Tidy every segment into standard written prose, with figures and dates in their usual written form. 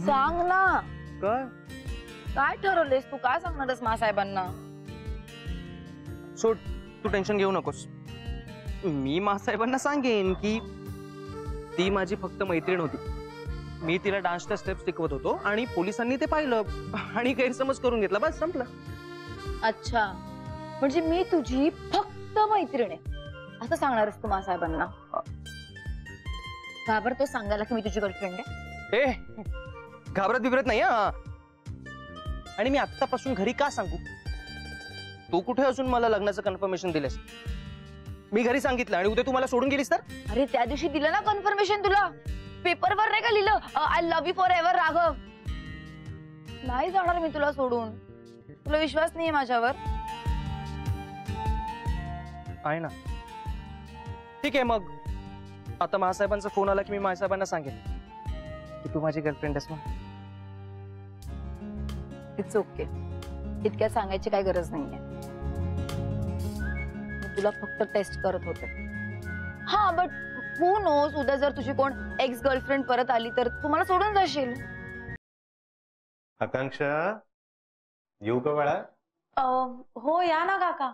सांग ना काय काय ठरवलेस तू, काय सांगणारस मासाहेबांना? सोड, तू टेन्शन घेऊ नकोस. मी मासाहेबांना सांगेन की ती माझी फक्त मैत्रीण होती. मी तिला डान्सच्या स्टेप्स शिकवत होतो आणि पोलिसांनी ते पाहिलं आणि गैरसमज करून घेतला, बस संपलं. अच्छा, म्हणजे मी तुझी फक्त मैत्रीण आहे असं सांगणारस तू मासाहेबांना? घाबरतो सांगायला की मी तुझी गर्लफ्रेंड आहे? ए, घाबरत बिबरत नाही हा. आणि मी आत्तापासून घरी का सांगू? तू कुठे असून मला लग्नाचं कन्फर्मेशन दिलेस? मी घरी सांगितलं आणि उद्या तू मला सोडून गेलीस तर? अरे त्या दिवशी दिलं ना कन्फर्मेशन तुला, पेपरवर नाही का लिहिलं I love you for ever Raghav? नाही जाणार मी तुला सोडून. तुला विश्वास नाहीये माझ्यावर? आहे ना. ठीक आहे मग, आता महासाहेबांचा फोन आला की मी महासाहेबांना सांगेन की तू माझी गर्लफ्रेंड आहेस म्हणून. इट्स ओके, इतक्या सांगायची काही गरज नाहीये. मी तुला फक्त टेस्ट करत होते. हा, बट हू नोस, उद्या जर तुझी कोण एक्स गर्लफ्रेंड परत आली तर तू मला सोडून जाशील. आकांक्षा, येऊ का बाळा? हो, या ना काका.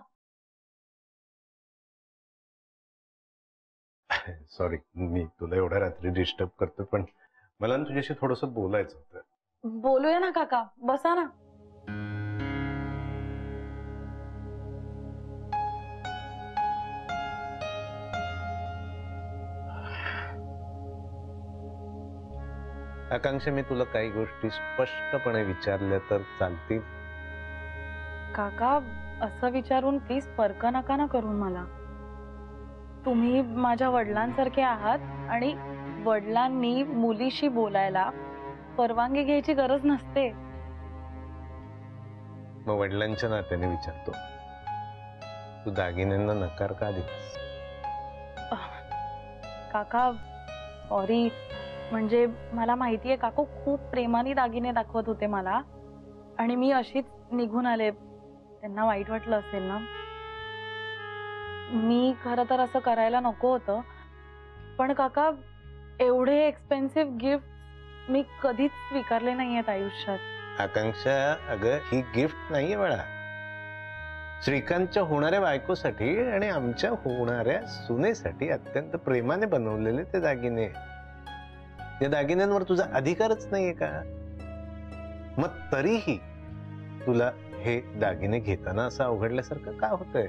सॉरी, मी तुला एवढ्या रात्री डिस्टर्ब करतो, पण मला तुझ्याशी थोडंसं बोलायचं होतं. बोलूया ना काका, बसा ना. आकांक्षा, मी तुला काही गोष्टी स्पष्टपणे विचारल्या तर चालतील? काका, असं विचारून प्लीज फरक नका ना करून मला. तुम्ही माझ्या वडिलांसारखे आहात आणि वडिलांनी मुलीशी बोलायला परवानगी घ्यायची गरज नसते. मग वडिलांच्या नात्याने विचारतो, तू दागिन्यांना नकार का दिलास? काका सॉरी, म्हणजे मला माहितीये काकू खूप प्रेमाने दागिने दाखवत होते मला आणि मी अशीच निघून आले. त्यांना वाईट वाटलं असेल ना. मी खरं तर असं करायला नको होतं, पण काका एवढे एक्सपेन्सिव्ह गिफ्ट मी कधीच स्वीकारले नाहीयेत आयुष्यात. आकांक्षा, अगं ही गिफ्ट नाहीये बाळा. श्रीकांतच्या होणाऱ्या बायकोसाठी आणि आमच्या होणाऱ्या सुनेसाठी अत्यंत प्रेमाने बनवलेले ते दागिने. त्या दागिन्यांवर तुझा अधिकारच नाहीये का? मग तरीही तुला हे दागिने घेताना असं अवघडल्यासारखं का होतंय?